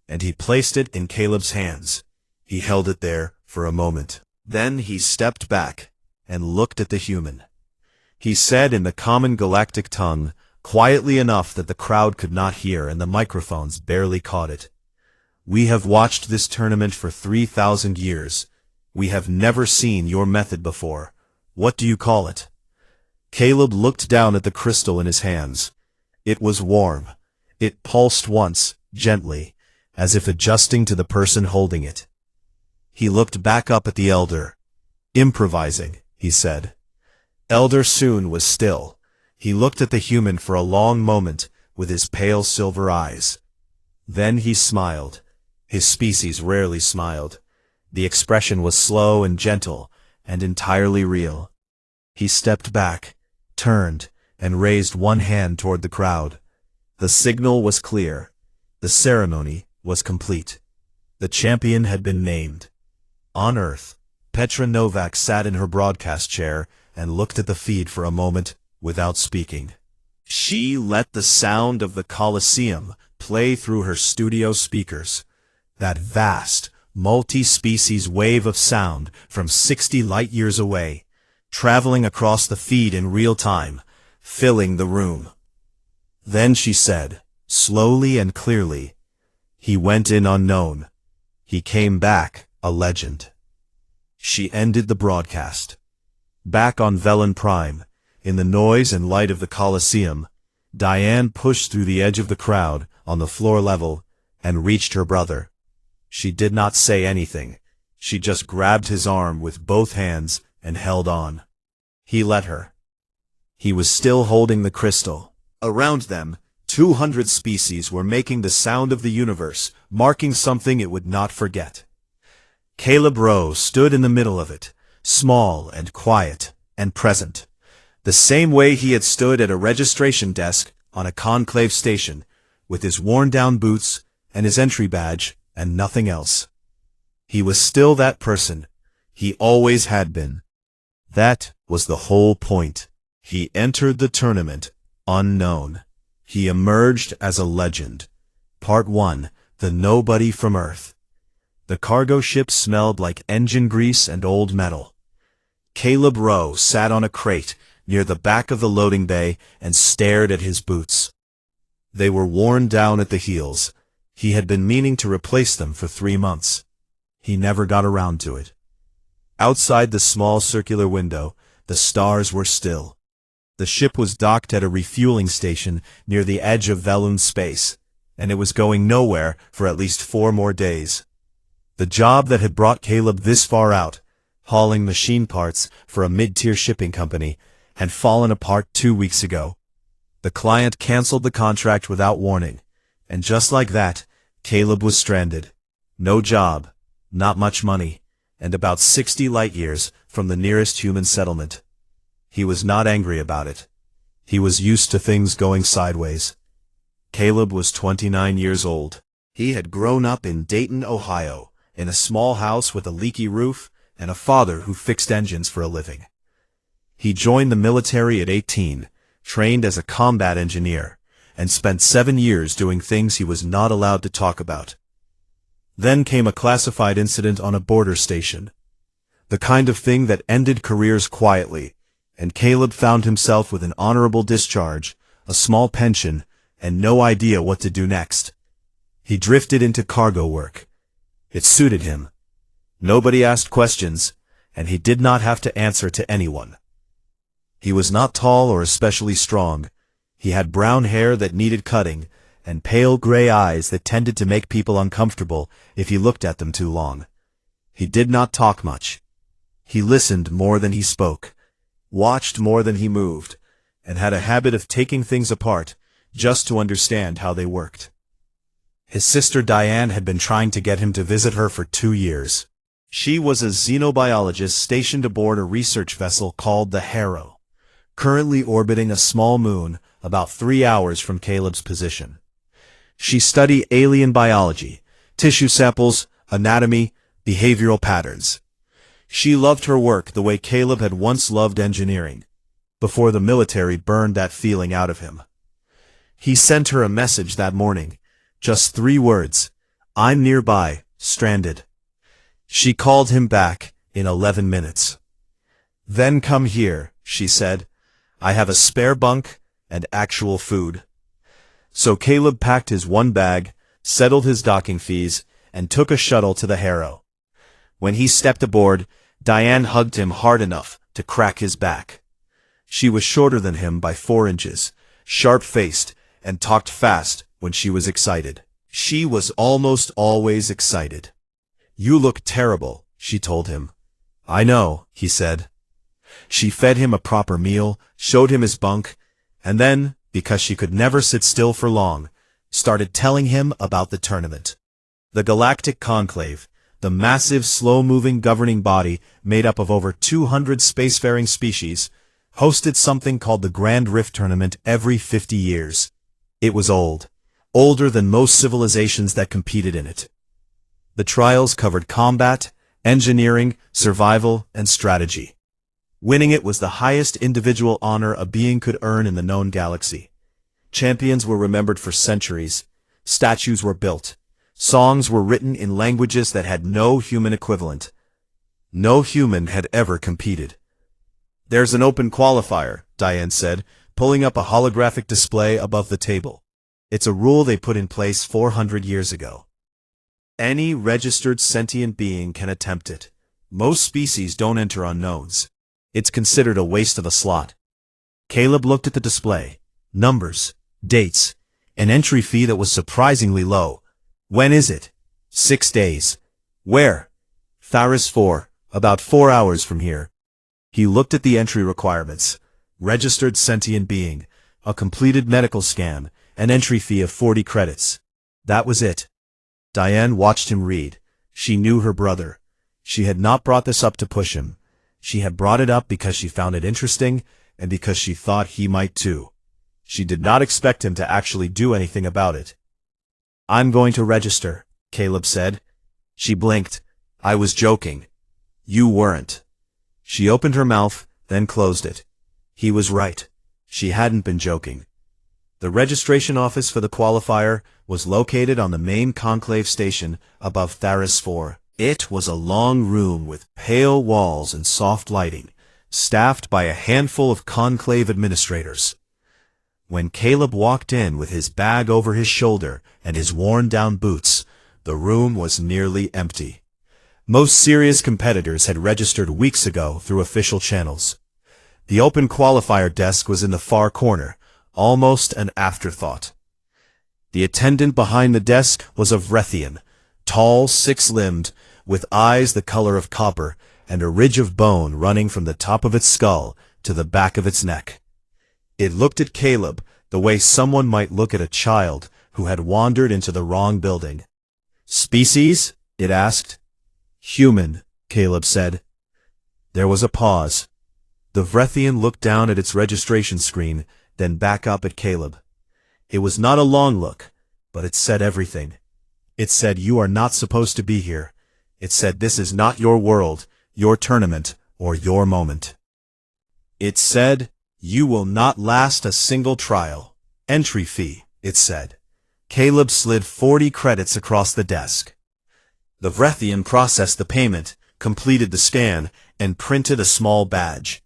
And he placed it in Caleb's hands. He held it there for a moment. Then he stepped back and looked at the human. He said in the common galactic tongue, quietly enough that the crowd could not hear and the microphones barely caught it. "We have watched this tournament for 3,000 years. We have never seen your method before. What do you call it?" Caleb looked down at the crystal in his hands. It was warm. It pulsed once, gently, as if adjusting to the person holding it. He looked back up at the elder. "Improvising," he said. Elder Soon was still. He looked at the human for a long moment with his pale silver eyes. Then he smiled. His species rarely smiled. The expression was slow and gentle, and entirely real. He stepped back, turned, and raised one hand toward the crowd. The signal was clear. The ceremony was complete. The champion had been named. On Earth, Petra Novak sat in her broadcast chair and looked at the feed for a moment without speaking. She let the sound of the Colosseum play through her studio speakers. That vast, multi-species wave of sound from 60 light-years away, traveling across the feed in real time, filling the room. Then she said, slowly and clearly, "He went in unknown. He came back a legend." She ended the broadcast. Back on Velen Prime, in the noise and light of the Colosseum, Diane pushed through the edge of the crowd on the floor level and reached her brother. She did not say anything. She just grabbed his arm with both hands and held on. He let her. He was still holding the crystal. Around them, 200 species were making the sound of the universe, marking something it would not forget. Caleb Rowe stood in the middle of it, small and quiet and present, the same way he had stood at a registration desk on a conclave station, with his worn-down boots and his entry badge and nothing else. He was still that person. He always had been. That was the whole point. He entered the tournament unknown. He emerged as a legend. Part 1. The Nobody from Earth. The cargo ship smelled like engine grease and old metal. Caleb Rowe sat on a crate near the back of the loading bay and stared at his boots. They were worn down at the heels. He had been meaning to replace them for 3 months. He never got around to it. Outside the small circular window, the stars were still. The ship was docked at a refueling station near the edge of Velun space, and it was going nowhere for at least 4 more days. The job that had brought Caleb this far out, hauling machine parts for a mid-tier shipping company, had fallen apart 2 weeks ago. The client canceled the contract without warning, and just like that, Caleb was stranded. No job, not much money, and about 60 light-years from the nearest human settlement. He was not angry about it. He was used to things going sideways. Caleb was 29 years old. He had grown up in Dayton, Ohio, in a small house with a leaky roof and a father who fixed engines for a living. He joined the military at 18, trained as a combat engineer, and spent 7 years doing things he was not allowed to talk about. Then came a classified incident on a border station. The kind of thing that ended careers quietly, and Caleb found himself with an honorable discharge, a small pension, and no idea what to do next. He drifted into cargo work. It suited him. Nobody asked questions, and he did not have to answer to anyone. He was not tall or especially strong. He had brown hair that needed cutting, and pale gray eyes that tended to make people uncomfortable if he looked at them too long. He did not talk much. He listened more than he spoke, watched more than he moved, and had a habit of taking things apart just to understand how they worked. His sister Diane had been trying to get him to visit her for 2 years. She was a xenobiologist stationed aboard a research vessel called the Harrow, currently orbiting a small moon about 3 hours from Caleb's position. She studied alien biology, tissue samples, anatomy, behavioral patterns. She loved her work the way Caleb had once loved engineering, before the military burned that feeling out of him. He sent her a message that morning, just 3 words, "I'm nearby, stranded." She called him back in 11 minutes. "Then come here," she said. "I have a spare bunk and actual food." So Caleb packed his 1 bag, settled his docking fees, and took a shuttle to the Harrow. When he stepped aboard, Diane hugged him hard enough to crack his back. She was shorter than him by 4 inches, sharp-faced, and talked fast when she was excited. She was almost always excited. "You look terrible," she told him. "I know," he said. She fed him a proper meal, showed him his bunk, and then, because she could never sit still for long, started telling him about the tournament. The Galactic Conclave, the massive, slow-moving governing body made up of over 200 spacefaring species, hosted something called the Grand Rift Tournament every 50 years. It was old, older than most civilizations that competed in it. The trials covered combat, engineering, survival, and strategy. Winning it was the highest individual honor a being could earn in the known galaxy. Champions were remembered for centuries, statues were built, songs were written in languages that had no human equivalent. No human had ever competed. "There's an open qualifier," Diane said, pulling up a holographic display above the table. "It's a rule they put in place 400 years ago. Any registered sentient being can attempt it. Most species don't enter unknowns. It's considered a waste of a slot." Caleb looked at the display. Numbers, dates, an entry fee that was surprisingly low. "When is it?" 6 days. "Where?" "Tharis 4, about 4 hours from here." He looked at the entry requirements. Registered sentient being, a completed medical scan, an entry fee of 40 credits. That was it. Diane watched him read. She knew her brother. She had not brought this up to push him. She had brought it up because she found it interesting, and because she thought he might too. She did not expect him to actually do anything about it. "I'm going to register," Caleb said. She blinked. "I was joking." "You weren't." She opened her mouth, then closed it. He was right. She hadn't been joking. The registration office for the qualifier was located on the main conclave station above Tharis 4. It was a long room with pale walls and soft lighting, staffed by a handful of conclave administrators. When Caleb walked in with his bag over his shoulder and his worn-down boots, the room was nearly empty. Most serious competitors had registered weeks ago through official channels. The open qualifier desk was in the far corner, almost an afterthought. The attendant behind the desk was of Vrethian, tall, six-limbed, with eyes the color of copper and a ridge of bone running from the top of its skull to the back of its neck. It looked at Caleb the way someone might look at a child who had wandered into the wrong building. "Species?" it asked. "Human," Caleb said. There was a pause. The Vrethian looked down at its registration screen, then back up at Caleb. It was not a long look, but it said everything. It said, "You are not supposed to be here." It said, "This is not your world, your tournament, or your moment." It said, "You will not last a single trial. Entry fee," it said. Caleb slid 40 credits across the desk. The Vrethian processed the payment, completed the scan, and printed a small badge.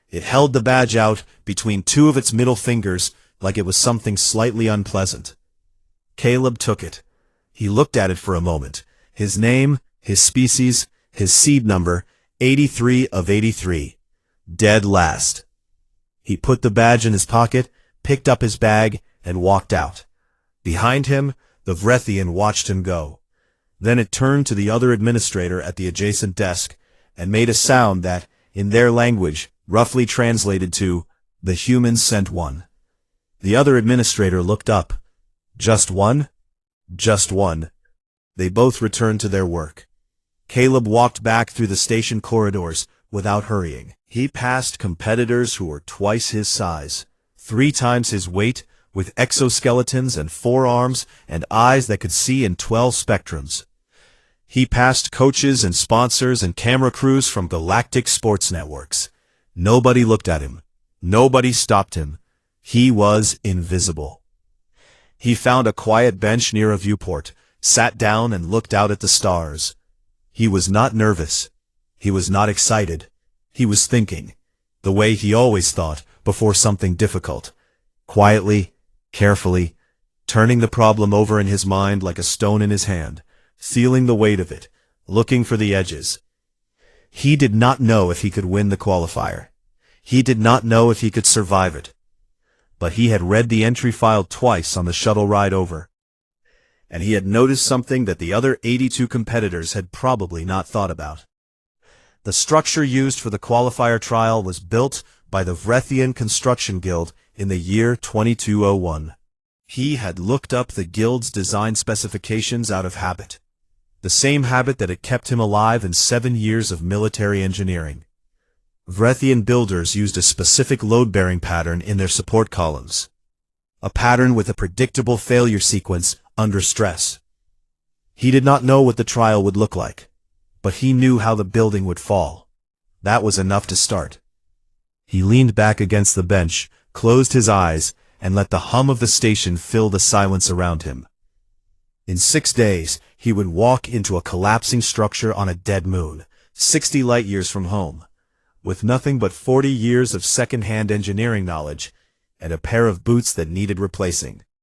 It held the badge out between two of its middle fingers like it was something slightly unpleasant. Caleb took it. He looked at it for a moment. His name, his species, his seed number, 83 of 83. Dead last. He put the badge in his pocket, picked up his bag, and walked out. Behind him, the Vrethian watched him go. Then it turned to the other administrator at the adjacent desk and made a sound that, in their language, roughly translated to, "The humans sent one." The other administrator looked up. "Just one?" "Just one." They both returned to their work. Caleb walked back through the station corridors without hurrying. He passed competitors who were twice his size, 3 times his weight, with exoskeletons and forearms and eyes that could see in 12 spectrums. He passed coaches and sponsors and camera crews from galactic sports networks. Nobody looked at him. Nobody stopped him. He was invisible. He found a quiet bench near a viewport, sat down and looked out at the stars. He was not nervous. He was not excited. He was thinking, the way he always thought before something difficult. Quietly, carefully, turning the problem over in his mind like a stone in his hand, feeling the weight of it, looking for the edges. He did not know if he could win the qualifier. He did not know if he could survive it. But he had read the entry file twice on the shuttle ride over. And he had noticed something that the other 82 competitors had probably not thought about. The structure used for the qualifier trial was built by the Vrethian Construction Guild in the year 2201. He had looked up the guild's design specifications out of habit. The same habit that had kept him alive in 7 years of military engineering. Vrethian builders used a specific load-bearing pattern in their support columns. A pattern with a predictable failure sequence under stress. He did not know what the trial would look like, but he knew how the building would fall. That was enough to start. He leaned back against the bench, closed his eyes, and let the hum of the station fill the silence around him. In 6 days, he would walk into a collapsing structure on a dead moon, 60 light-years from home, with nothing but 40 years of second-hand engineering knowledge and a pair of boots that needed replacing.